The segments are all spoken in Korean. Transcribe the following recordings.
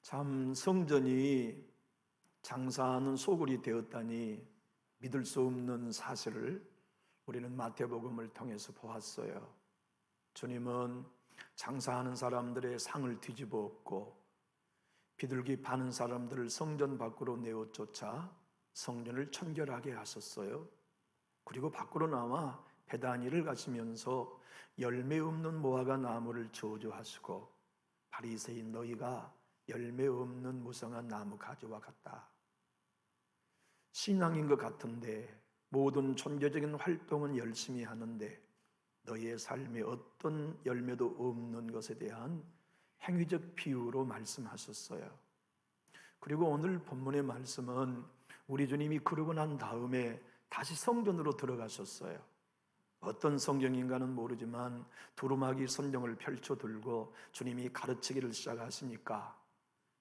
참 성전이 장사하는 소굴이 되었다니 믿을 수 없는 사실을 우리는 마태복음을 통해서 보았어요. 주님은 장사하는 사람들의 상을 뒤집어 엎고 비둘기 파는 사람들을 성전 밖으로 내어쫓아 성전을 청결하게 하셨어요. 그리고 밖으로 나와 베다니를 가시면서 열매 없는 무화과 나무를 저주하시고 바리새인 너희가 열매 없는 무성한 나무 가지와 같다. 신앙인 것 같은데 모든 존재적인 활동은 열심히 하는데 너희의 삶에 어떤 열매도 없는 것에 대한 행위적 비유로 말씀하셨어요. 그리고 오늘 본문의 말씀은 우리 주님이 그러고 난 다음에 다시 성전으로 들어가셨어요. 어떤 성경인가는 모르지만 두루마기 성경을 펼쳐 들고 주님이 가르치기를 시작하시니까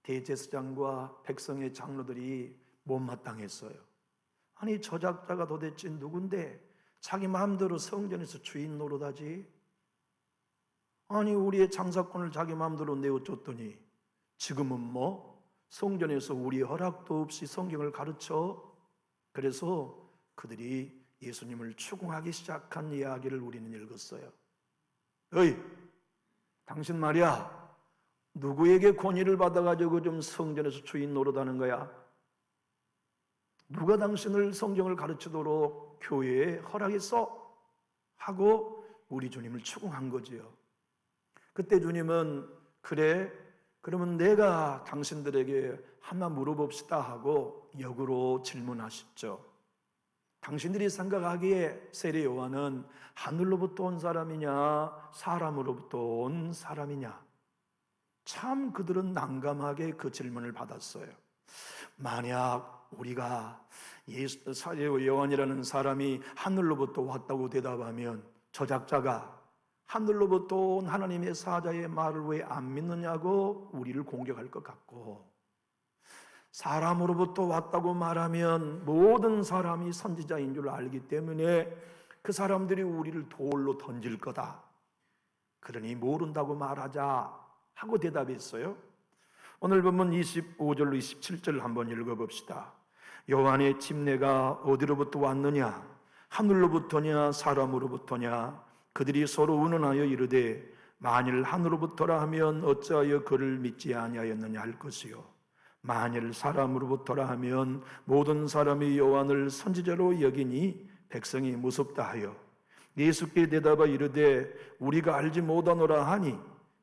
대제사장과 백성의 장로들이 못마땅했어요. 아니 저작자가 도대체 누군데 자기 마음대로 성전에서 주인 노릇하지? 아니 우리의 장사꾼을 자기 마음대로 내어줬더니 지금은 뭐 성전에서 우리 허락도 없이 성경을 가르쳐? 그래서 그들이 예수님을 추궁하기 시작한 이야기를 우리는 읽었어요. 어이, 당신 말이야 누구에게 권위를 받아가지고 좀 성전에서 주인 노릇하는 거야? 누가 당신을 성경을 가르치도록 교회에 허락했어? 하고 우리 주님을 추궁한 거지요. 그때 주님은 그래 그러면 내가 당신들에게 하나 물어봅시다 하고 역으로 질문하셨죠. 당신들이 생각하기에 세례 요한은 하늘로부터 온 사람이냐 사람으로부터 온 사람이냐? 참 그들은 난감하게 그 질문을 받았어요. 만약 우리가 세례 요한이라는 사람이 하늘로부터 왔다고 대답하면 저작자가 하늘로부터 온 하나님의 사자의 말을 왜 안 믿느냐고 우리를 공격할 것 같고, 사람으로부터 왔다고 말하면 모든 사람이 선지자인 줄 알기 때문에 그 사람들이 우리를 돌로 던질 거다. 그러니 모른다고 말하자 하고 대답했어요. 오늘 보면 25절로 27절 한번 읽어봅시다. 요한의 침례가 어디로부터 왔느냐? 하늘로부터냐 사람으로부터냐? 그들이 서로 의논하여 이르되 만일 하늘로부터라 하면 어찌하여 그를 믿지 아니하였느냐 할 것이요 만일 사람으로부터라 하면 모든 사람이 요한을 선지자로 여기니 백성이 무섭다 하여 예수께 대답하 이르되 우리가 알지 못하노라 하니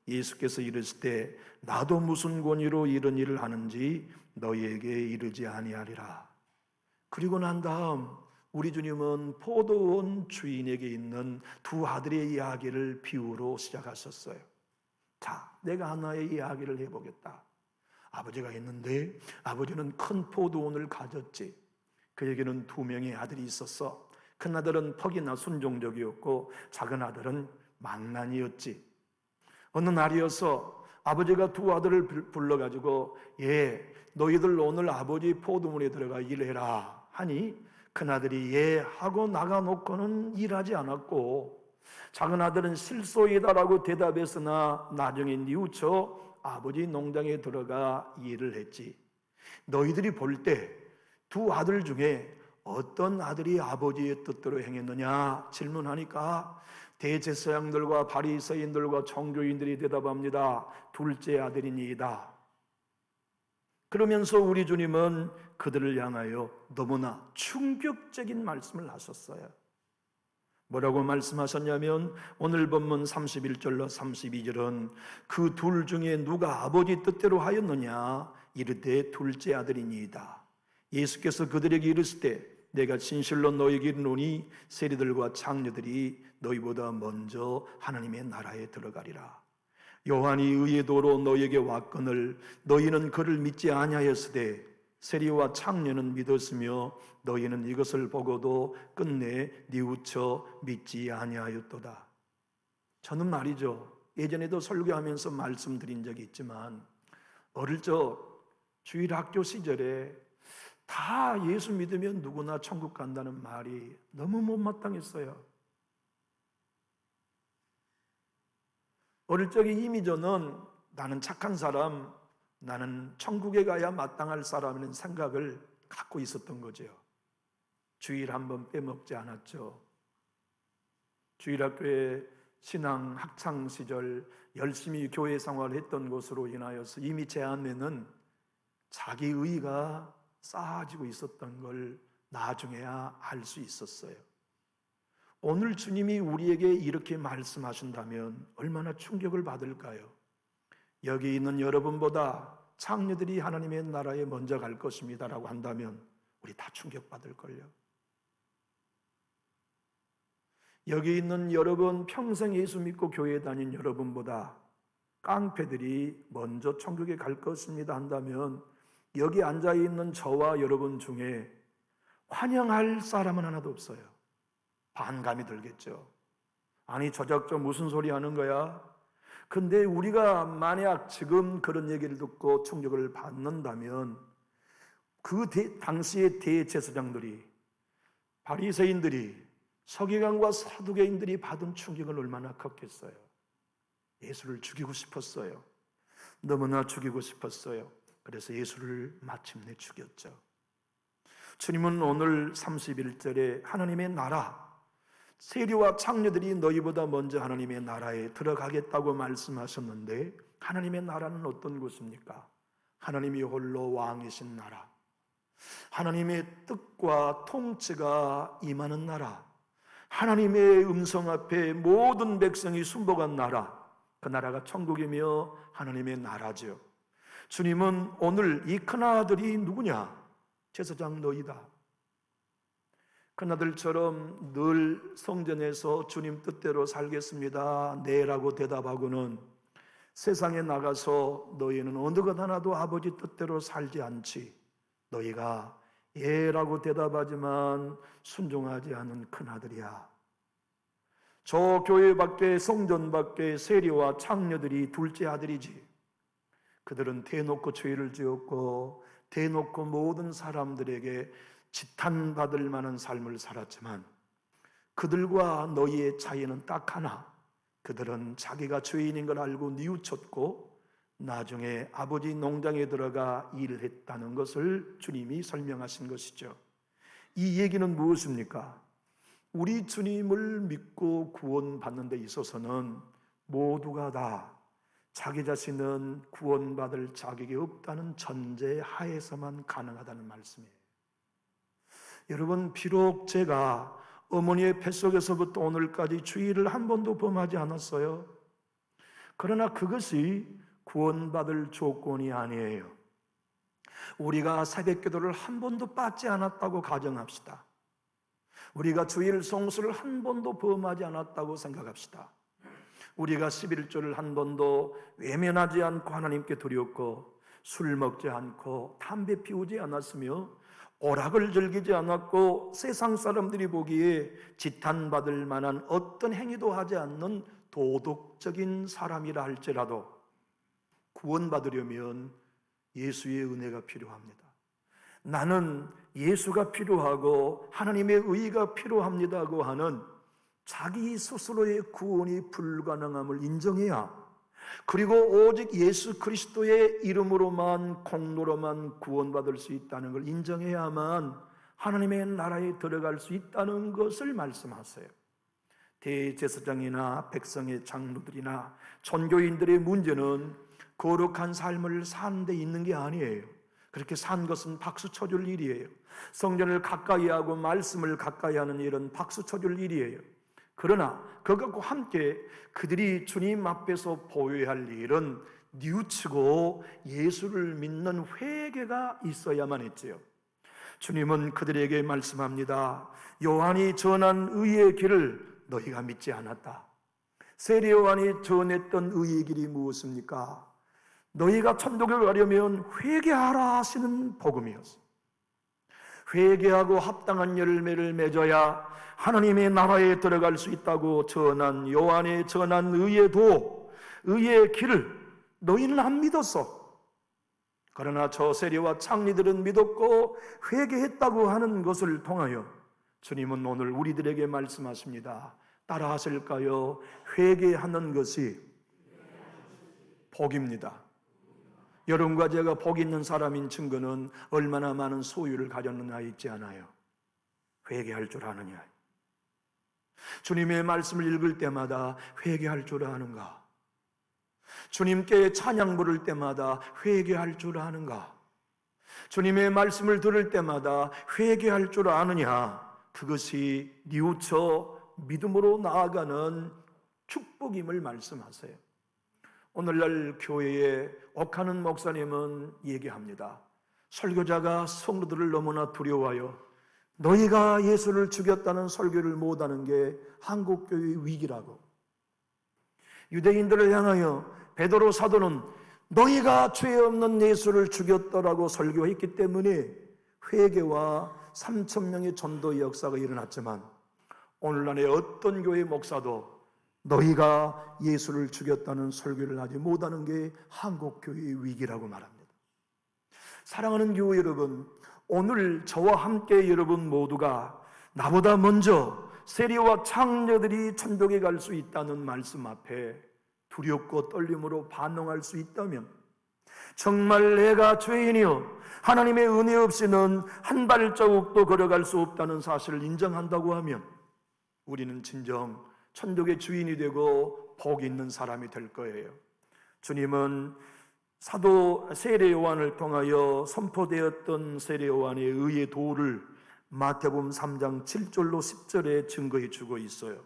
예수께서 이르실 때 나도 무슨 권위로 이런 일을 하는지 너희에게 이르지 아니하리라. 그리고 난 다음 우리 주님은 포도원 주인에게 있는 두 아들의 이야기를 비유로 시작하셨어요. 자, 내가 하나의 이야기를 해보겠다. 아버지가 있는데 아버지는 큰 포도원을 가졌지. 그에게는 두 명의 아들이 있었어. 큰 아들은 퍽이나 순종적이었고 작은 아들은 망난이었지. 어느 날이어서 아버지가 두 아들을 불러가지고 너희들 오늘 아버지 포도원에 들어가 일해라 하니 큰아들이 하고 나가놓고는 일하지 않았고 작은 아들은 실소이다라고 대답했으나 나중에 뉘우쳐 아버지 농장에 들어가 일을 했지. 너희들이 볼 때 두 아들 중에 어떤 아들이 아버지의 뜻대로 행했느냐 질문하니까 대제사장들과 바리새인들과 종교인들이 대답합니다. 둘째 아들이니이다. 그러면서 우리 주님은 그들을 향하여 너무나 충격적인 말씀을 하셨어요. 뭐라고 말씀하셨냐면 오늘 본문 31절로 32절은 그 둘 중에 누가 아버지 뜻대로 하였느냐 이르되 둘째 아들이니이다. 예수께서 그들에게 이르시되 내가 진실로 너희에게 이르노니 세리들과 장녀들이 너희보다 먼저 하나님의 나라에 들어가리라. 요한이 의의 도로 너희에게 왔거늘 너희는 그를 믿지 아니하였으되 세리와 창녀는 믿었으며 너희는 이것을 보고도 끝내 뉘우쳐 믿지 아니하였도다. 저는 말이죠, 예전에도 설교하면서 말씀드린 적이 있지만 어릴 적 주일학교 시절에 다 예수 믿으면 누구나 천국 간다는 말이 너무 못마땅했어요. 어릴 적에 이미 저는 나는 착한 사람, 나는 천국에 가야 마땅할 사람이라는 생각을 갖고 있었던 거죠. 주일 한 번 빼먹지 않았죠. 주일학교에 신앙 학창 시절 열심히 교회 생활을 했던 것으로 인하여서 이미 제 안에는 자기 의가 쌓아지고 있었던 걸 나중에야 알 수 있었어요. 오늘 주님이 우리에게 이렇게 말씀하신다면 얼마나 충격을 받을까요? 여기 있는 여러분보다 창녀들이 하나님의 나라에 먼저 갈 것입니다 라고 한다면 우리 다 충격받을걸요. 여기 있는 여러분, 평생 예수 믿고 교회 다닌 여러분보다 깡패들이 먼저 천국에 갈 것입니다 한다면 여기 앉아있는 저와 여러분 중에 환영할 사람은 하나도 없어요. 반감이 들겠죠. 아니 저작저 무슨 소리 하는 거야? 근데 우리가 만약 지금 그런 얘기를 듣고 충격을 받는다면 그 당시의 대제사장들이, 바리새인들이, 서기관과 사두개인들이 받은 충격은 얼마나 컸겠어요. 예수를 죽이고 싶었어요. 너무나 죽이고 싶었어요. 그래서 예수를 마침내 죽였죠. 주님은 오늘 31절에 하나님의 나라, 세리와 창녀들이 너희보다 먼저 하나님의 나라에 들어가겠다고 말씀하셨는데 하나님의 나라는 어떤 곳입니까? 하나님이 홀로 왕이신 나라, 하나님의 뜻과 통치가 임하는 나라, 하나님의 음성 앞에 모든 백성이 순복한 나라, 그 나라가 천국이며 하나님의 나라죠. 주님은 오늘 이 큰아들이 누구냐? 제사장 너희다. 큰아들처럼 늘 성전에서 주님 뜻대로 살겠습니다 네라고 대답하고는 세상에 나가서 너희는 어느 것 하나도 아버지 뜻대로 살지 않지, 너희가 예라고 대답하지만 순종하지 않은 큰아들이야. 저 교회 밖에 성전 밖에 세리와 창녀들이 둘째 아들이지. 그들은 대놓고 죄를 지었고 대놓고 모든 사람들에게 지탄받을 만한 삶을 살았지만 그들과 너희의 차이는 딱 하나, 그들은 자기가 죄인인 걸 알고 뉘우쳤고 나중에 아버지 농장에 들어가 일을 했다는 것을 주님이 설명하신 것이죠. 이 얘기는 무엇입니까? 우리 주님을 믿고 구원받는 데 있어서는 모두가 다 자기 자신은 구원받을 자격이 없다는 전제 하에서만 가능하다는 말씀이에요. 여러분, 비록 제가 어머니의 뱃속에서부터 오늘까지 주일을 한 번도 범하지 않았어요. 그러나 그것이 구원받을 조건이 아니에요. 우리가 새벽기도를 한 번도 빠지 않았다고 가정합시다. 우리가 주일 성수를 한 번도 범하지 않았다고 생각합시다. 우리가 11조를 한 번도 외면하지 않고 하나님께 드렸고 술 먹지 않고 담배 피우지 않았으며 오락을 즐기지 않았고 세상 사람들이 보기에 지탄받을 만한 어떤 행위도 하지 않는 도덕적인 사람이라 할지라도 구원받으려면 예수의 은혜가 필요합니다. 나는 예수가 필요하고 하나님의 의가 필요합니다고 하는 자기 스스로의 구원이 불가능함을 인정해야, 그리고 오직 예수 그리스도의 이름으로만 공로로만 구원받을 수 있다는 걸 인정해야만 하나님의 나라에 들어갈 수 있다는 것을 말씀하세요. 대제사장이나 백성의 장로들이나 전교인들의 문제는 거룩한 삶을 사는 데 있는 게 아니에요. 그렇게 산 것은 박수 쳐줄 일이에요. 성전을 가까이 하고 말씀을 가까이 하는 일은 박수 쳐줄 일이에요. 그러나 그것과 함께 그들이 주님 앞에서 보여야 할 일은 뉘우치고 예수를 믿는 회개가 있어야만 했지요. 주님은 그들에게 말씀합니다. 요한이 전한 의의 길을 너희가 믿지 않았다. 세례 요한이 전했던 의의 길이 무엇입니까? 너희가 천국에 가려면 회개하라 하시는 복음이었어. 회개하고 합당한 열매를 맺어야 하나님의 나라에 들어갈 수 있다고 전한 요한의 전한 의의 도, 의의 길을 너희는 안 믿었어. 그러나 저 세리와 창리들은 믿었고 회개했다고 하는 것을 통하여 주님은 오늘 우리들에게 말씀하십니다. 따라 하실까요? 회개하는 것이 복입니다. 여러분과 제가 복 있는 사람인 증거는 얼마나 많은 소유를 가졌느냐 있지 않아요. 회개할 줄 아느냐. 주님의 말씀을 읽을 때마다 회개할 줄 아는가? 주님께 찬양 부를 때마다 회개할 줄 아는가? 주님의 말씀을 들을 때마다 회개할 줄 아느냐? 그것이 뉘우쳐 믿음으로 나아가는 축복임을 말씀하세요. 오늘날 교회에 옥하는 목사님은 얘기합니다. 설교자가 성도들을 너무나 두려워하여 너희가 예수를 죽였다는 설교를 못하는 게 한국교회의 위기라고. 유대인들을 향하여 베드로 사도는 너희가 죄 없는 예수를 죽였더라고 설교했기 때문에 회개와 3,000명의 전도의 역사가 일어났지만 오늘날의 어떤 교회 목사도 너희가 예수를 죽였다는 설교를 하지 못하는 게 한국교회의 위기라고 말합니다. 사랑하는 교회 여러분, 오늘 저와 함께 여러분 모두가 나보다 먼저 세리와 창녀들이 천국에 갈 수 있다는 말씀 앞에 두렵고 떨림으로 반응할 수 있다면, 정말 내가 죄인이요 하나님의 은혜 없이는 한 발자국도 걸어갈 수 없다는 사실을 인정한다고 하면 우리는 진정 천국의 주인이 되고 복 있는 사람이 될 거예요. 주님은 사도 세례 요한을 통하여 선포되었던 세례 요한의 의의 도를 마태복음 3장 7절로 10절에 증거해 주고 있어요.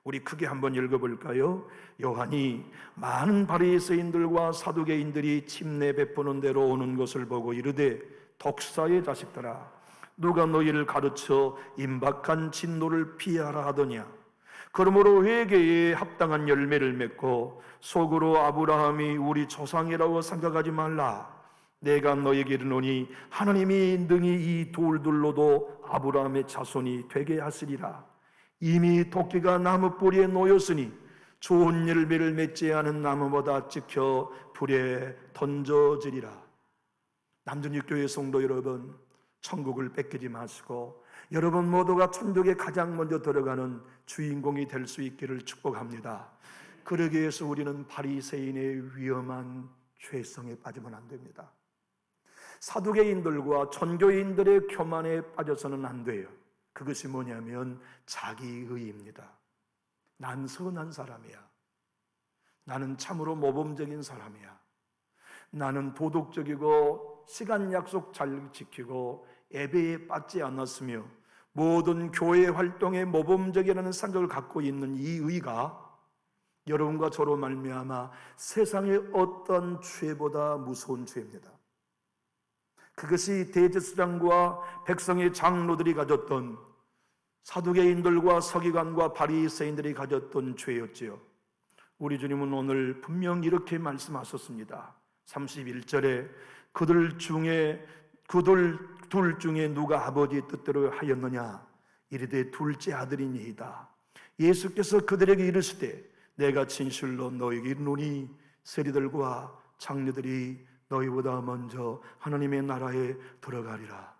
우리 크게 한번 읽어볼까요? 요한이 많은 바리새인들과 사두개인들이 침례 베푸는 대로 오는 것을 보고 이르되 독사의 자식들아, 누가 너희를 가르쳐 임박한 진노를 피하라 하더냐? 그러므로 회개에 합당한 열매를 맺고 속으로 아브라함이 우리 조상이라고 생각하지 말라. 내가 너에게 이르노니 하나님이 능히 이 돌들로도 아브라함의 자손이 되게 하시리라. 이미 토끼가 나무 뿌리에 놓였으니 좋은 열매를 맺지 않은 나무보다 찍혀 불에 던져지리라. 남준육교회 성도 여러분, 천국을 뺏기지 마시고 여러분 모두가 천국에 가장 먼저 들어가는 주인공이 될 수 있기를 축복합니다. 그러기 위해서 우리는 바리새인의 위험한 죄성에 빠지면 안 됩니다. 사두개인들과 전교인들의 교만에 빠져서는 안 돼요. 그것이 뭐냐면 자기의입니다. 난 선한 사람이야. 나는 참으로 모범적인 사람이야. 나는 도덕적이고 시간 약속 잘 지키고 예배에 빠지지 않았으며 모든 교회 활동에 모범적이라는 생각을 갖고 있는 이 의가 여러분과 저로 말미암아 세상의 어떤 죄보다 무서운 죄입니다. 그것이 대제사장과 백성의 장로들이 가졌던, 사두개인들과 서기관과 바리새인들이 가졌던 죄였지요. 우리 주님은 오늘 분명 이렇게 말씀하셨습니다. 31절에 그들 둘 중에 누가 아버지의 뜻대로 하였느냐? 이르되 둘째 아들이니이다. 예수께서 그들에게 이르시되 내가 진실로 너희에게 이르노니 세리들과 장로들이 너희보다 먼저 하나님의 나라에 들어가리라.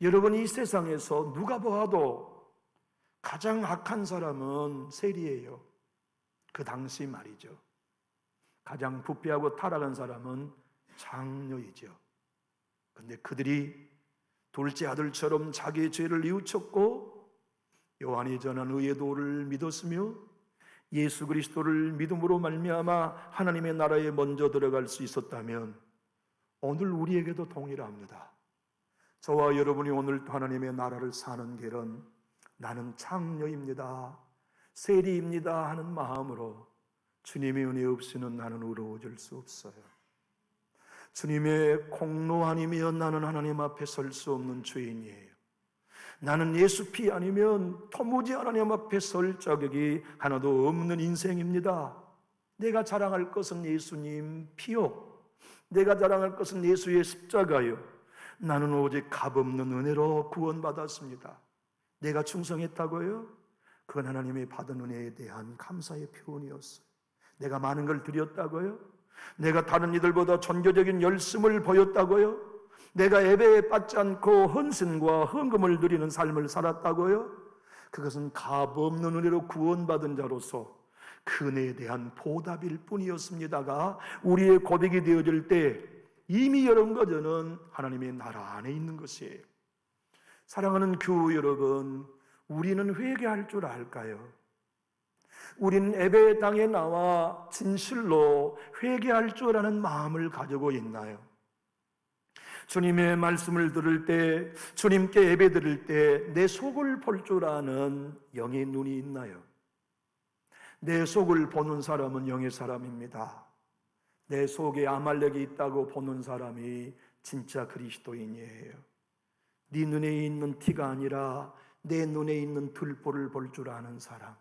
여러분, 이 세상에서 누가 보아도 가장 악한 사람은 세리예요. 그 당시 말이죠. 가장 부패하고 타락한 사람은 장녀이죠. 그런데 그들이 둘째 아들처럼 자기의 죄를 뉘우쳤고 요한이 전한 의의 도를 믿었으며 예수 그리스도를 믿음으로 말미암아 하나님의 나라에 먼저 들어갈 수 있었다면 오늘 우리에게도 동일합니다. 저와 여러분이 오늘 하나님의 나라를 사는 길은 나는 창녀입니다, 세리입니다 하는 마음으로 주님의 은혜 없이는 나는 의로워질 수 없어요. 주님의 공로 아니면 나는 하나님 앞에 설 수 없는 죄인이에요. 나는 예수 피 아니면 도무지 하나님 앞에 설 자격이 하나도 없는 인생입니다. 내가 자랑할 것은 예수님 피요, 내가 자랑할 것은 예수의 십자가요. 나는 오직 값없는 은혜로 구원받았습니다. 내가 충성했다고요? 그건 하나님의 받은 은혜에 대한 감사의 표현이었어요. 내가 많은 걸 드렸다고요? 내가 다른 이들보다 전교적인 열심을 보였다고요? 내가 예배에 빠지지 않고 헌신과 헌금을 드리는 삶을 살았다고요? 그것은 값없는 은혜로 구원받은 자로서 그 은혜에 대한 보답일 뿐이었습니다가 우리의 고백이 되어질 때 이미 여러분과 저는 하나님의 나라 안에 있는 것이에요. 사랑하는 교우 여러분, 우리는 회개할 줄 알까요? 우리는 예배의 땅에 나와 진실로 회개할 줄 아는 마음을 가지고 있나요? 주님의 말씀을 들을 때, 주님께 예배 드릴 때 내 속을 볼 줄 아는 영의 눈이 있나요? 내 속을 보는 사람은 영의 사람입니다. 내 속에 아말렉이 있다고 보는 사람이 진짜 그리스도인이에요. 네 눈에 있는 티가 아니라 내 눈에 있는 들보를 볼 줄 아는 사람.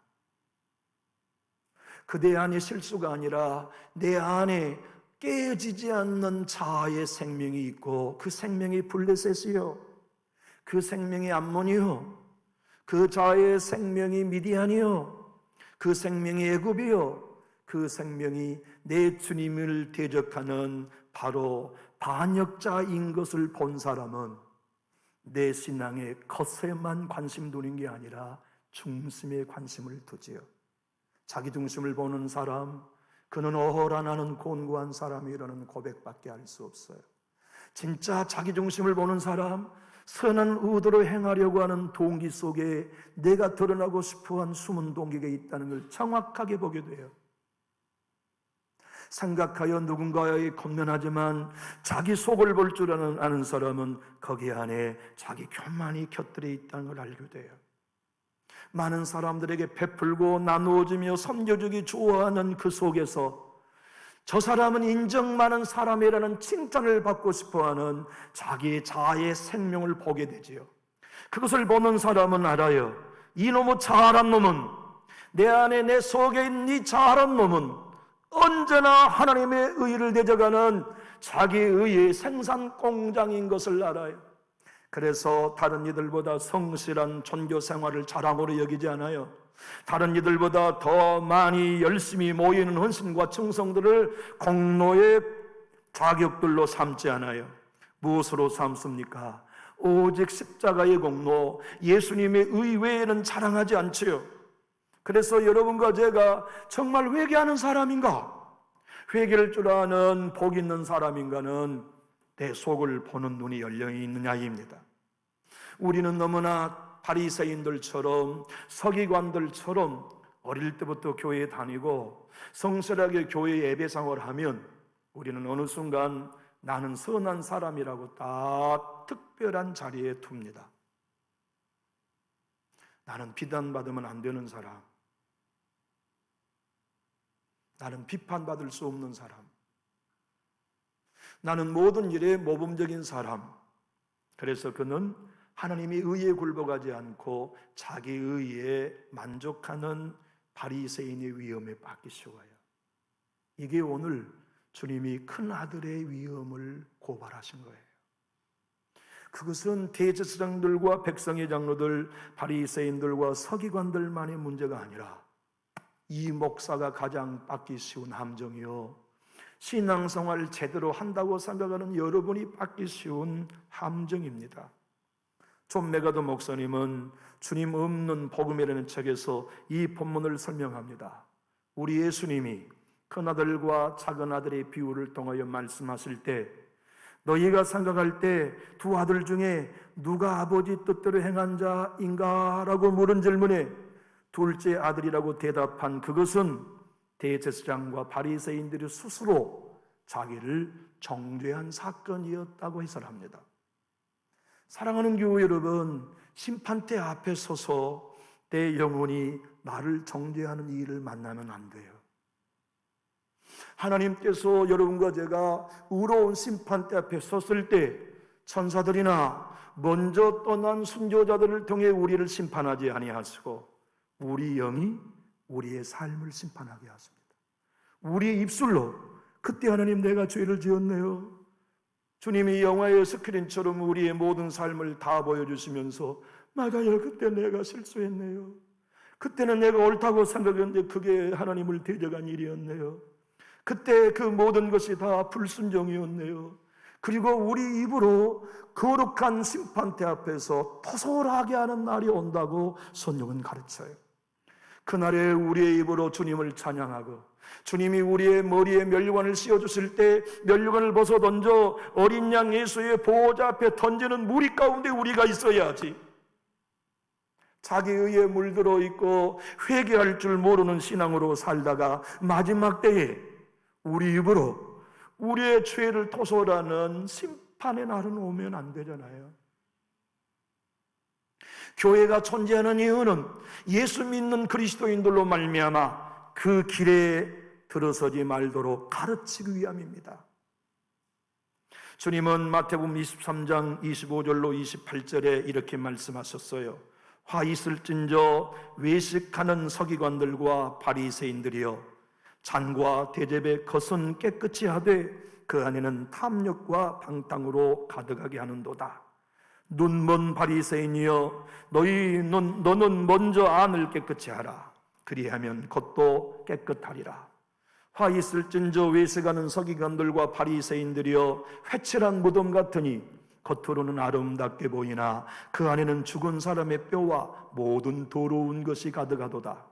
그대 안에 실수가 아니라 내 안에 깨어지지 않는 자아의 생명이 있고 그 생명이 블레셋이요, 그 생명이 암몬이요, 그 자아의 생명이 미디안이요, 그 생명이 애굽이요, 그 생명이 내 주님을 대적하는 바로 반역자인 것을 본 사람은 내 신앙의 겉에만 관심 두는 게 아니라 중심에 관심을 두지요. 자기 중심을 보는 사람, 그는 어허라 나는 곤고한 사람이라는 고백밖에 할 수 없어요. 진짜 자기 중심을 보는 사람, 선한 의도로 행하려고 하는 동기 속에 내가 드러나고 싶어한 숨은 동기가 있다는 걸 정확하게 보게 돼요. 생각하여 누군가에 건면하지만 자기 속을 볼 줄 아는 사람은 거기 안에 자기 교만이 곁들여 있다는 걸 알게 돼요. 많은 사람들에게 베풀고 나누어주며 섬겨주기 좋아하는 그 속에서 저 사람은 인정 많은 사람이라는 칭찬을 받고 싶어하는 자기의 자아의 생명을 보게 되지요. 그것을 보는 사람은 알아요. 이놈의 자아란 놈은, 내 안에 내 속에 있는 이 자아란 놈은 언제나 하나님의 의를 대적하는 자기의 의의 생산 공장인 것을 알아요. 그래서 다른 이들보다 성실한 종교 생활을 자랑으로 여기지 않아요. 다른 이들보다 더 많이 열심히 모이는 헌신과 충성들을 공로의 자격들로 삼지 않아요. 무엇으로 삼습니까? 오직 십자가의 공로, 예수님의 의 외에는 자랑하지 않지요. 그래서 여러분과 제가 정말 회개하는 사람인가, 회개할 줄 아는 복 있는 사람인가는 내 속을 보는 눈이 열려 있느냐입니다. 우리는 너무나 바리새인들처럼 서기관들처럼 어릴 때부터 교회에 다니고 성실하게 교회 예배 생활을 하면 우리는 어느 순간 나는 선한 사람이라고 딱 특별한 자리에 둡니다. 나는 비난받으면 안 되는 사람, 나는 비판받을 수 없는 사람, 나는 모든 일에 모범적인 사람. 그래서 그는 하나님의 의에 굴복하지 않고 자기 의에 만족하는 바리새인의 위험에 빠지기 쉬워요. 이게 오늘 주님이 큰 아들의 위험을 고발하신 거예요. 그것은 대제사장들과 백성의 장로들, 바리새인들과 서기관들만의 문제가 아니라 이 목사가 가장 받기 쉬운 함정이요, 신앙생활을 제대로 한다고 생각하는 여러분이 받기 쉬운 함정입니다. 존 메가더 목사님은 주님 없는 복음이라는 책에서 이 본문을 설명합니다. 우리 예수님이 큰아들과 작은아들의 비유를 통하여 말씀하실 때, 너희가 생각할 때 두 아들 중에 누가 아버지 뜻대로 행한 자인가? 라고 물은 질문에 둘째 아들이라고 대답한 그것은 대제사장과 바리새인들이 스스로 자기를 정죄한 사건이었다고 해설합니다. 사랑하는 교우 여러분, 심판대 앞에 서서 내 영혼이 나를 정죄하는 일을 만나면 안 돼요. 하나님께서 여러분과 제가 의로운 심판대 앞에 섰을 때 천사들이나 먼저 떠난 순교자들을 통해 우리를 심판하지 아니하시고 우리 영이 우리의 삶을 심판하게 하십니다. 우리의 입술로 그때 하나님 내가 죄를 지었네요, 주님이 영화의 스크린처럼 우리의 모든 삶을 다 보여주시면서 맞아요, 그때 내가 실수했네요, 그때는 내가 옳다고 생각했는데 그게 하나님을 대적한 일이었네요, 그때 그 모든 것이 다 불순종이었네요. 그리고 우리 입으로 거룩한 심판대 앞에서 토설하게 하는 날이 온다고 성경은 가르쳐요. 그날에 우리의 입으로 주님을 찬양하고 주님이 우리의 머리에 면류관을 씌워주실 때 면류관을 벗어 던져 어린 양 예수의 보호자 앞에 던지는 무리 가운데 우리가 있어야지. 자기 의에 물들어 있고 회개할 줄 모르는 신앙으로 살다가 마지막 때에 우리 입으로 우리의 죄를 토설하는 심판의 날은 오면 안 되잖아요. 교회가 존재하는 이유는 예수 믿는 그리스도인들로 말미암아 그 길에 들어서지 말도록 가르치기 위함입니다. 주님은 마태복음 23장 25절로 28절에 이렇게 말씀하셨어요. 화 있을진저 외식하는 서기관들과 바리새인들이여, 잔과 대접의 겉은 깨끗이 하되 그 안에는 탐욕과 방탕으로 가득하게 하는도다. 눈먼 바리새인이여, 너는 먼저 안을 깨끗이 하라. 그리하면 겉도 깨끗하리라. 화 있을진저 외식하는 서기관들과 바리새인들이여, 회칠한 무덤 같으니 겉으로는 아름답게 보이나 그 안에는 죽은 사람의 뼈와 모든 더러운 것이 가득하도다.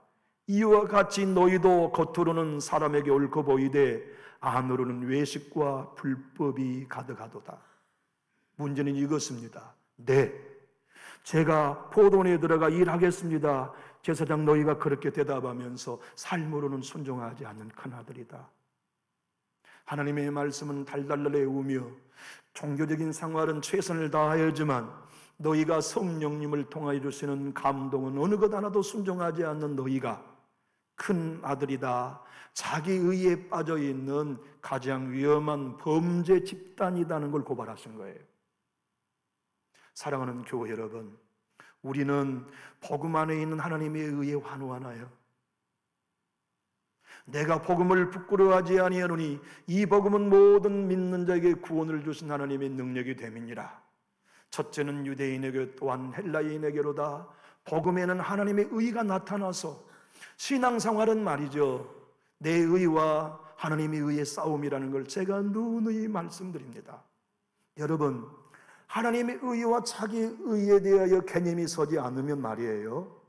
이와 같이 너희도 겉으로는 사람에게 옳고 보이되 안으로는 외식과 불법이 가득하도다. 문제는 이것입니다. 네, 제가 포도원에 들어가 일하겠습니다. 제사장 너희가 그렇게 대답하면서 삶으로는 순종하지 않는 큰아들이다. 하나님의 말씀은 달달달 외우며 종교적인 생활은 최선을 다하여지만 너희가 성령님을 통하여 주시는 감동은 어느 것 하나도 순종하지 않는 너희가 큰 아들이다. 자기 의에 빠져 있는 가장 위험한 범죄 집단이라는 걸 고발하신 거예요. 사랑하는 교회 여러분, 우리는 복음 안에 있는 하나님의 의에 환호하나요? 내가 복음을 부끄러워하지 아니하노니 이 복음은 모든 믿는 자에게 구원을 주신 하나님의 능력이 됨이니라. 첫째는 유대인에게 또한 헬라인에게로다. 복음에는 하나님의 의가 나타나서 신앙생활은 말이죠, 내 의와 하나님의 의의 싸움이라는 걸 제가 누누이 말씀드립니다. 여러분, 하나님의 의와 자기 의에 대하여 개념이 서지 않으면 말이에요,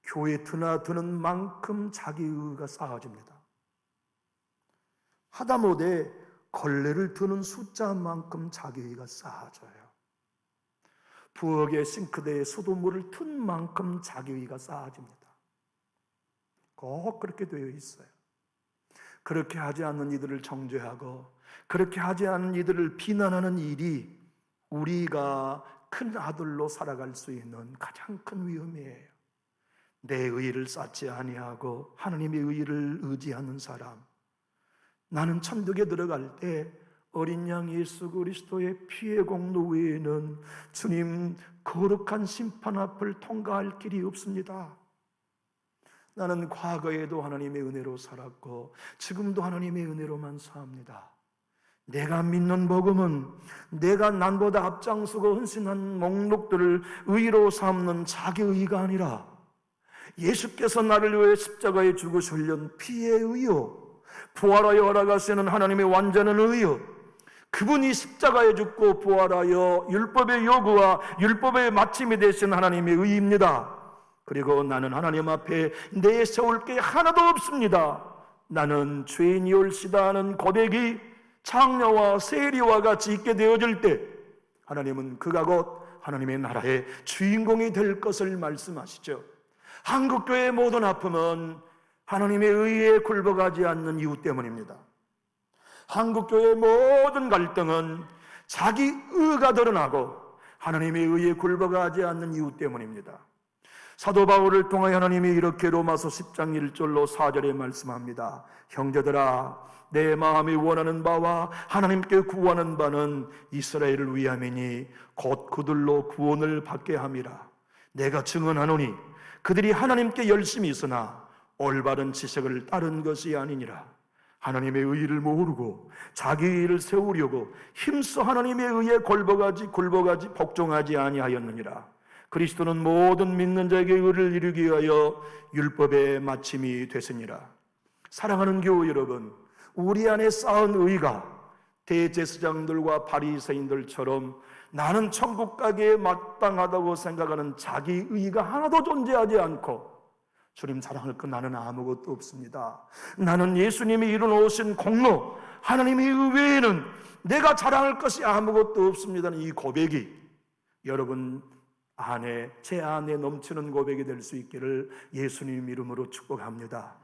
교회 드나드는 만큼 자기 의가 쌓아집니다. 하다못해 걸레를 드는 숫자만큼 자기 의가 쌓아져요. 부엌의 싱크대에 수돗물을 튼 만큼 자기 의가 쌓아집니다. 꼭 그렇게 되어 있어요. 그렇게 하지 않는 이들을 정죄하고 그렇게 하지 않는 이들을 비난하는 일이 우리가 큰 아들로 살아갈 수 있는 가장 큰 위험이에요. 내 의를 쌓지 아니하고 하나님의 의를 의지하는 사람, 나는 천국에 들어갈 때 어린 양 예수 그리스도의 피의 공로 외에는 주님 거룩한 심판 앞을 통과할 길이 없습니다. 나는 과거에도 하나님의 은혜로 살았고 지금도 하나님의 은혜로만 삽니다. 내가 믿는 복음은 내가 남보다 앞장서고 헌신한 목록들을 의로 삼는 자기 의가 아니라 예수께서 나를 위해 십자가에 죽으시려는 피의 의요, 부활하여 돌아가시는 하나님의 완전한 의요, 그분이 십자가에 죽고 부활하여 율법의 요구와 율법의 마침이 되신 하나님의 의입니다. 그리고 나는 하나님 앞에 내세울 게 하나도 없습니다. 나는 죄인이올시다 하는 고백이 창녀와 세리와 같이 있게 되어질 때 하나님은 그가 곧 하나님의 나라의 주인공이 될 것을 말씀하시죠. 한국교회의 모든 아픔은 하나님의 의에 굴복하지 않는 이유 때문입니다. 한국교회의 모든 갈등은 자기 의가 드러나고 하나님의 의에 굴복하지 않는 이유 때문입니다. 사도 바울을 통하여 하나님이 이렇게 로마서 10장 1절로 4절에 말씀합니다. 형제들아, 내 마음이 원하는 바와 하나님께 구하는 바는 이스라엘을 위함이니 곧 그들로 구원을 받게 함이라. 내가 증언하노니 그들이 하나님께 열심히 있으나 올바른 지식을 따른 것이 아니니라. 하나님의 의의를 모르고 자기 의의를 세우려고 힘써 하나님의 의에 굴복하지 복종하지 아니하였느니라. 그리스도는 모든 믿는 자에게 의를 이루기 위하여 율법의 마침이 됐으니라. 사랑하는 교회 여러분, 우리 안에 쌓은 의가 대제사장들과 바리새인들처럼 나는 천국 가기에 마땅하다고 생각하는 자기 의가 하나도 존재하지 않고 주님 자랑할 것 나는 아무것도 없습니다. 나는 예수님이 이루어오신 공로, 하나님의 의외에는 내가 자랑할 것이 아무것도 없습니다는 이 고백이 여러분 안에, 제 안에 넘치는 고백이 될 수 있기를 예수님 이름으로 축복합니다.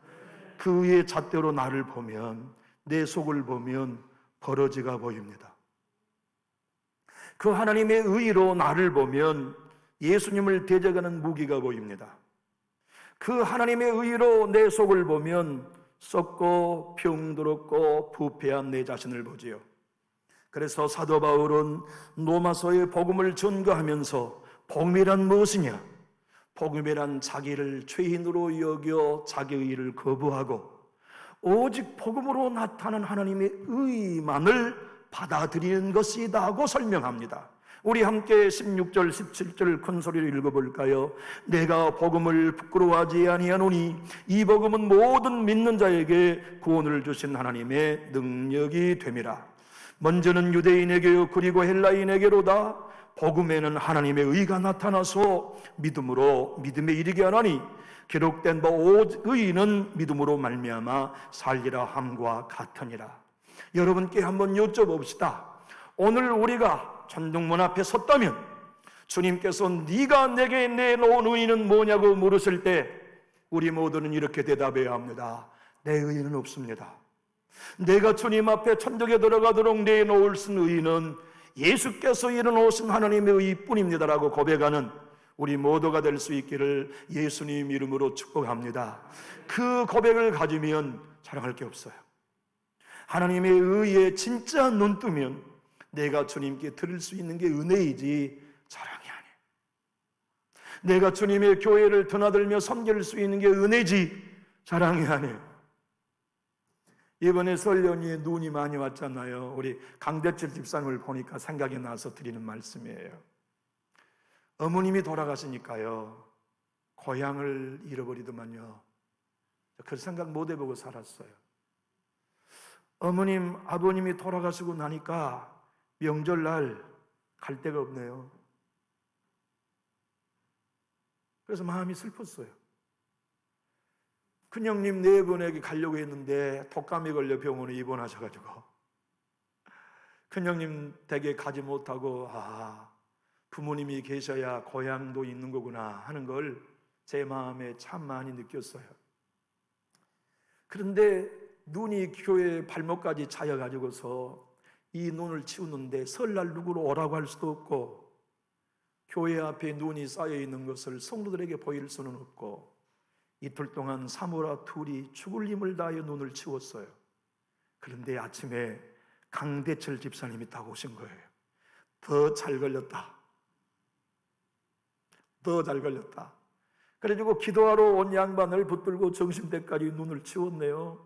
그 위에 잣대로 나를 보면, 내 속을 보면 버러지가 보입니다. 그 하나님의 의로 나를 보면 예수님을 대적하는 무기가 보입니다. 그 하나님의 의로 내 속을 보면 썩고 병들었고 부패한 내 자신을 보지요. 그래서 사도 바울은 로마서의 복음을 전거하면서 복음이란 무엇이냐? 복음이란 자기를 죄인으로 여겨 자기의 의를 거부하고 오직 복음으로 나타난 하나님의 의만을 받아들이는 것이다 하고 설명합니다. 우리 함께 16절 17절 큰 소리를 읽어볼까요? 내가 복음을 부끄러워하지 아니하노니 이 복음은 모든 믿는 자에게 구원을 주신 하나님의 능력이 됨이라. 먼저는 유대인에게요 그리고 헬라인에게로다. 복음에는 하나님의 의가 나타나서 믿음으로 믿음에 이르게 하나니 기록된 바 오직 의인은 믿음으로 말미암아 살리라 함과 같으니라. 여러분께 한번 여쭤봅시다. 오늘 우리가 천둥문 앞에 섰다면 주님께서 네가 내게 내놓은 의의는 뭐냐고 물으실 때 우리 모두는 이렇게 대답해야 합니다. 내 의의는 없습니다. 내가 주님 앞에 천국에 들어가도록 내놓을 의의는 예수께서 이루어오신 하나님의 의뿐입니다라고 고백하는 우리 모두가 될 수 있기를 예수님 이름으로 축복합니다. 그 고백을 가지면 자랑할 게 없어요. 하나님의 의에 진짜 눈 뜨면 내가 주님께 드릴 수 있는 게 은혜이지 자랑이 아니에요. 내가 주님의 교회를 드나들며 섬길 수 있는 게 은혜지 자랑이 아니에요. 이번에 설 연휴에 눈이 많이 왔잖아요. 우리 강대철 집사님을 보니까 생각이 나서 드리는 말씀이에요. 어머님이 돌아가시니까요 고향을 잃어버리더만요. 그 생각 못 해보고 살았어요. 어머님, 아버님이 돌아가시고 나니까 명절날 갈 데가 없네요. 그래서 마음이 슬펐어요. 큰형님 네 분에게 가려고 했는데 독감에 걸려 병원에 입원하셔가지고 큰형님 댁에 가지 못하고 부모님이 계셔야 고향도 있는 거구나 하는 걸 제 마음에 참 많이 느꼈어요. 그런데 눈이 교회 발목까지 차여가지고서 이 눈을 치우는데 설날 누구로 오라고 할 수도 없고 교회 앞에 눈이 쌓여 있는 것을 성도들에게 보일 수는 없고 이틀 동안 사모라 둘이 죽을 힘을 다하여 눈을 치웠어요. 그런데 아침에 강대철 집사님이 딱 오신 거예요. 더 잘 걸렸다. 더 잘 걸렸다. 그래가지고 기도하러 온 양반을 붙들고 정신때까지 눈을 치웠네요.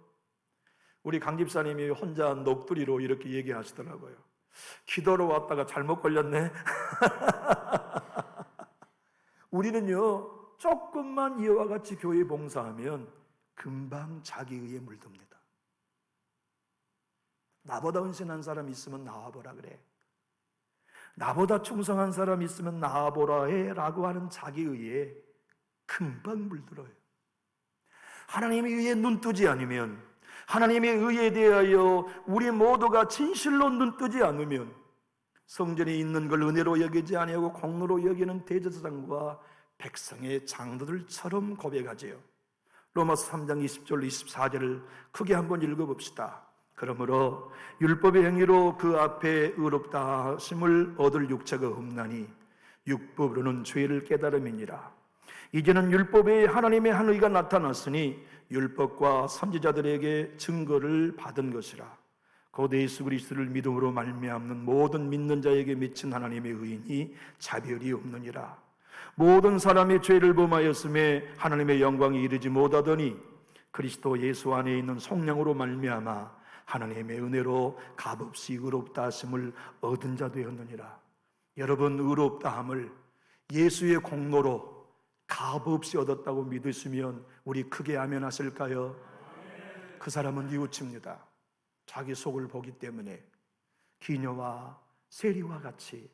우리 강 집사님이 혼자 녹두리로 이렇게 얘기하시더라고요. 기도로 왔다가 잘못 걸렸네. 우리는요 조금만 이와 같이 교회 봉사하면 금방 자기 의에 물듭니다. 나보다 헌신한 사람 있으면 나와보라 그래. 나보다 충성한 사람 있으면 나와보라 해 라고 하는 자기 의에 금방 물들어요. 하나님의 의에 눈뜨지 않으면, 하나님의 의에 대하여 우리 모두가 진실로 눈뜨지 않으면 성전에 있는 걸 은혜로 여기지 아니하고 공로로 여기는 대제사장과 백성의 장로들처럼 고백하지요. 로마서 3장 20절 24절을 크게 한번 읽어봅시다. 그러므로 율법의 행위로 그 앞에 의롭다 하심을 얻을 육체가 없나니 율법으로는 죄를 깨달음이니라. 이제는 율법에 하나님의 한 의가 나타났으니 율법과 선지자들에게 증거를 받은 것이라. 곧 예수 그리스도를 믿음으로 말미암는 모든 믿는 자에게 미친 하나님의 의인이 차별이 없느니라. 모든 사람이 죄를 범하였음에 하나님의 영광이 이르지 못하더니 그리스도 예수 안에 있는 성령으로 말미암아 하나님의 은혜로 값없이 의롭다 하심을 얻은 자 되었느니라. 여러분, 의롭다함을 예수의 공로로 값없이 얻었다고 믿으시면 우리 크게 아멘 하실까요? 그 사람은 뉘우칩니다. 자기 속을 보기 때문에 기녀와 세리와 같이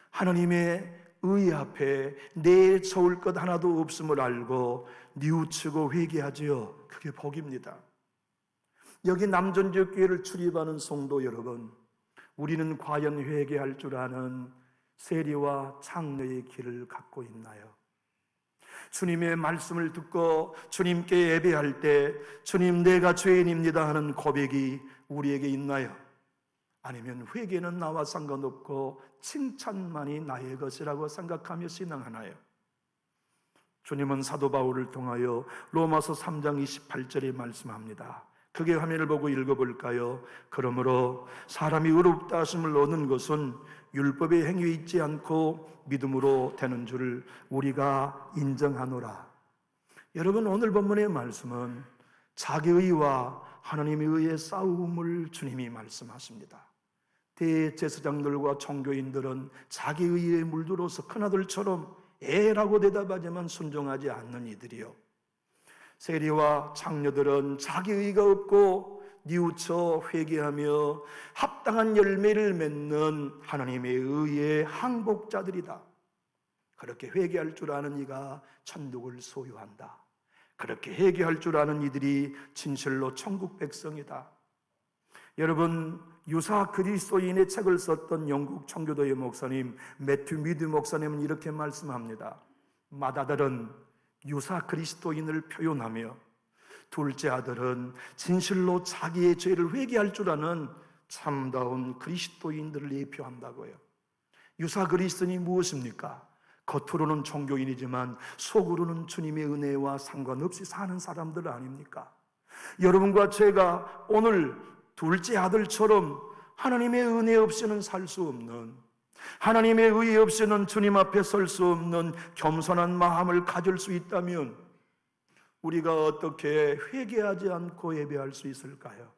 하나님의 의 앞에 내쳐올 것 하나도 없음을 알고 뉘우치고 회개하지요. 그게 복입니다. 여기 남전지역교회를 출입하는 성도 여러분, 우리는 과연 회개할 줄 아는 세리와 창녀의 길을 갖고 있나요? 주님의 말씀을 듣고 주님께 예배할 때 주님, 내가 죄인입니다 하는 고백이 우리에게 있나요? 아니면 회개는 나와 상관없고 칭찬만이 나의 것이라고 생각하며 신앙하나요? 주님은 사도 바울을 통하여 로마서 3장 28절에 말씀합니다. 크게 화면을 보고 읽어볼까요? 그러므로 사람이 의롭다 하심을 얻는 것은 율법의 행위에 있지 않고 믿음으로 되는 줄을 우리가 인정하노라. 여러분, 오늘 본문의 말씀은 자기의와 하나님의 의의 싸움을 주님이 말씀하십니다. 대제사장들과 종교인들은 자기의에 물들어서 큰아들처럼 애라고 대답하지만 순종하지 않는 이들이요, 세리와 창녀들은 자기의가 없고 뉘우쳐 회개하며 합당한 열매를 맺는 하나님의 의의 항복자들이다. 그렇게 회개할 줄 아는 이가 천국을 소유한다. 그렇게 회개할 줄 아는 이들이 진실로 천국 백성이다. 여러분, 유사 그리스도인의 책을 썼던 영국 청교도의 목사님 매튜 미드 목사님은 이렇게 말씀합니다. 맏아들은 유사 그리스도인을 표현하며 둘째 아들은 진실로 자기의 죄를 회개할 줄 아는 참다운 그리스도인들을 예표한다고요. 유사 그리스도인이 무엇입니까? 겉으로는 종교인이지만 속으로는 주님의 은혜와 상관없이 사는 사람들 아닙니까? 여러분과 제가 오늘 둘째 아들처럼 하나님의 은혜 없이는 살 수 없는, 하나님의 의에 없이는 주님 앞에 설 수 없는 겸손한 마음을 가질 수 있다면 우리가 어떻게 회개하지 않고 예배할 수 있을까요?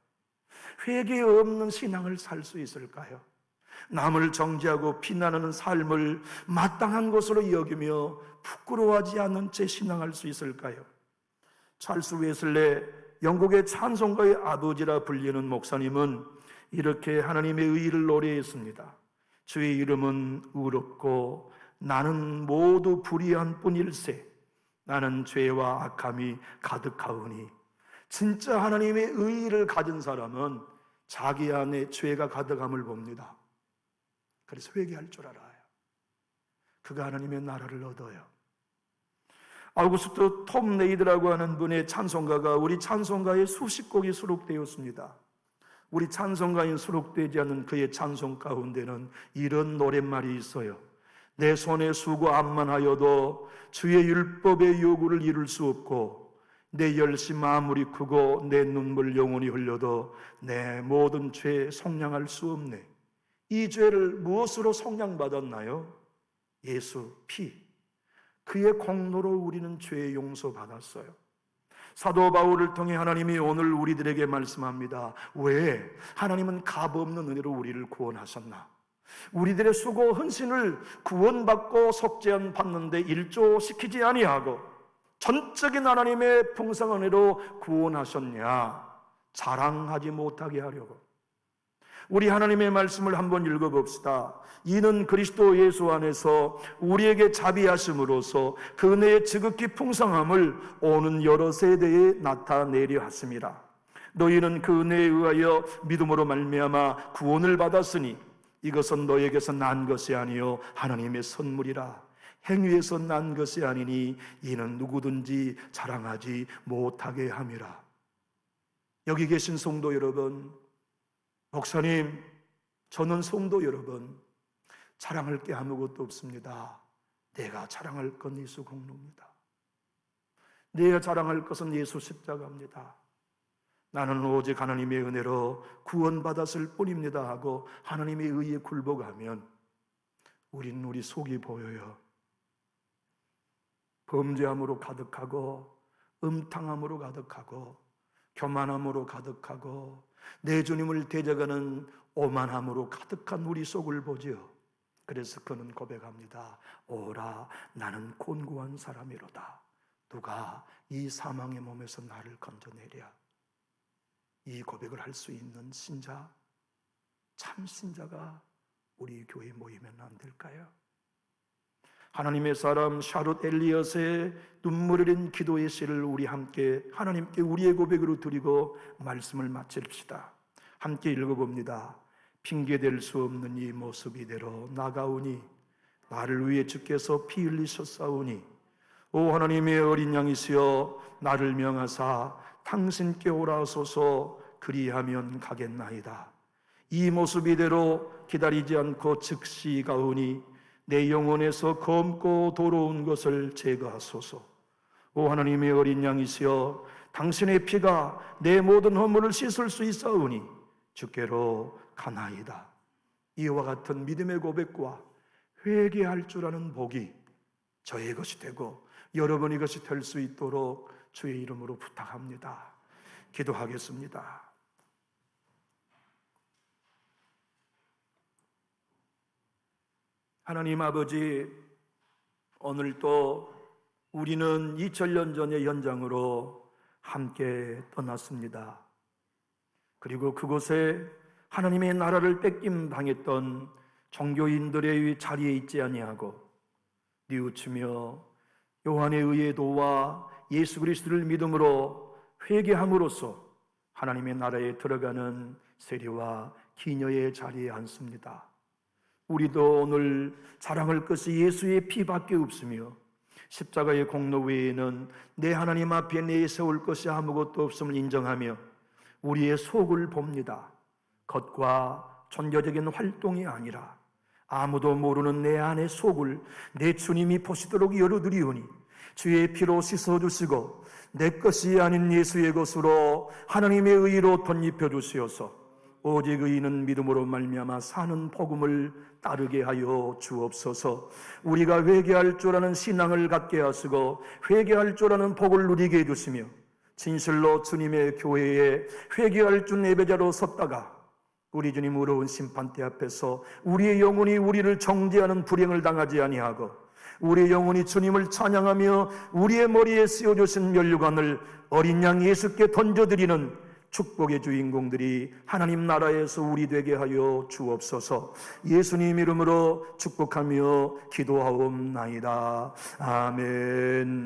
회개 없는 신앙을 살 수 있을까요? 남을 정죄하고 비난하는 삶을 마땅한 것으로 여기며 부끄러워하지 않는 채 신앙할 수 있을까요? 찰스 웨슬레, 영국의 찬송가의 아버지라 불리는 목사님은 이렇게 하나님의 의를 노래했습니다. 주의 이름은 의롭고 나는 모두 불의한 뿐일세. 나는 죄와 악함이 가득하오니. 진짜 하나님의 의를 가진 사람은 자기 안에 죄가 가득함을 봅니다. 그래서 회개할 줄 알아요. 그가 하나님의 나라를 얻어요. 아우구스트 톰 레이드라고 하는 분의 찬송가가 우리 찬송가에 수십 곡이 수록되었습니다. 우리 찬송가에 수록되지 않는 그의 찬송 가운데는 이런 노랫말이 있어요. 내 손에 수고 암만하여도 주의 율법의 요구를 이룰 수 없고, 내 열심 아무리 크고 내 눈물 영원히 흘려도 내 모든 죄 속량할 수 없네. 이 죄를 무엇으로 속량받았나요? 예수 피, 그의 공로로 우리는 죄 용서받았어요. 사도 바울을 통해 하나님이 오늘 우리들에게 말씀합니다. 왜? 하나님은 값없는 은혜로 우리를 구원하셨나? 우리들의 수고 헌신을 구원받고 속죄한 받는데 일조시키지 아니하고 전적인 하나님의 풍성한 은혜로 구원하셨냐? 자랑하지 못하게 하려고. 우리 하나님의 말씀을 한번 읽어봅시다. 이는 그리스도 예수 안에서 우리에게 자비하심으로써 그 은혜의 지극히 풍성함을 오는 여러 세대에 나타내려 하심이라. 너희는 그 은혜에 의하여 믿음으로 말미암아 구원을 받았으니 이것은 너에게서 난 것이 아니요 하나님의 선물이라. 행위에서 난 것이 아니니 이는 누구든지 자랑하지 못하게 함이라. 여기 계신 성도 여러분, 목사님, 저는 성도 여러분, 자랑할 게 아무것도 없습니다. 내가 자랑할 건 예수 공로입니다. 내가 자랑할 것은 예수 십자가입니다. 나는 오직 하나님의 은혜로 구원받았을 뿐입니다 하고 하나님의 의에 굴복하면 우린 우리 속이 보여요. 범죄함으로 가득하고 음탕함으로 가득하고 교만함으로 가득하고 내 주님을 대적하는 오만함으로 가득한 우리 속을 보지요. 그래서 그는 고백합니다. 오라, 나는 곤고한 사람이로다. 누가 이 사망의 몸에서 나를 건져내랴. 이 고백을 할 수 있는 신자, 참 신자가 우리 교회에 모이면 안 될까요? 하나님의 사람 샤롯 엘리엇의 눈물 흘린 기도의 시를 우리 함께 하나님께 우리의 고백으로 드리고 말씀을 마칩시다. 함께 읽어봅니다. 핑계댈 수 없는 이 모습 이대로 나가오니 나를 위해 주께서 피 흘리셨사오니 오 하나님의 어린 양이시여 나를 명하사 당신께 오라소서 그리하면 가겠나이다. 이 모습 이대로 기다리지 않고 즉시 가오니 내 영혼에서 검고 더러운 것을 제거하소서. 오 하나님의 어린 양이시여 당신의 피가 내 모든 허물을 씻을 수 있사오니 주께로 가나이다. 이와 같은 믿음의 고백과 회개할 줄 아는 복이 저의 것이 되고 여러분의 것이 될 수 있도록 주의 이름으로 부탁합니다. 기도하겠습니다. 하나님 아버지, 오늘도 우리는 2000년 전의 연장으로 함께 떠났습니다. 그리고 그곳에 하나님의 나라를 뺏김 당했던 종교인들의 자리에 있지 아니하고 뉘우치며 요한에 의해 도와 예수 그리스도를 믿음으로 회개함으로써 하나님의 나라에 들어가는 세리와 기녀의 자리에 앉습니다. 우리도 오늘 자랑할 것이 예수의 피밖에 없으며 십자가의 공로 외에는 내 하나님 앞에 내세울 것이 아무것도 없음을 인정하며 우리의 속을 봅니다. 겉과 존재적인 활동이 아니라 아무도 모르는 내 안의 속을 내 주님이 보시도록 열어드리오니 주의 피로 씻어주시고 내 것이 아닌 예수의 것으로 하나님의 의로 덧입혀 주시어서 오직 의인은 믿음으로 말미암아 사는 복음을 따르게 하여 주옵소서. 우리가 회개할 줄 아는 신앙을 갖게 하시고 회개할 줄 아는 복을 누리게 해주시며 진실로 주님의 교회에 회개할 줄 예배자로 섰다가 우리 주님 의로운 심판대 앞에서 우리의 영혼이 우리를 정죄하는 불행을 당하지 아니하고 우리의 영혼이 주님을 찬양하며 우리의 머리에 씌워주신 면류관을 어린 양 예수께 던져드리는 축복의 주인공들이 하나님 나라에서 우리 되게 하여 주옵소서. 예수님 이름으로 축복하며 기도하옵나이다. 아멘.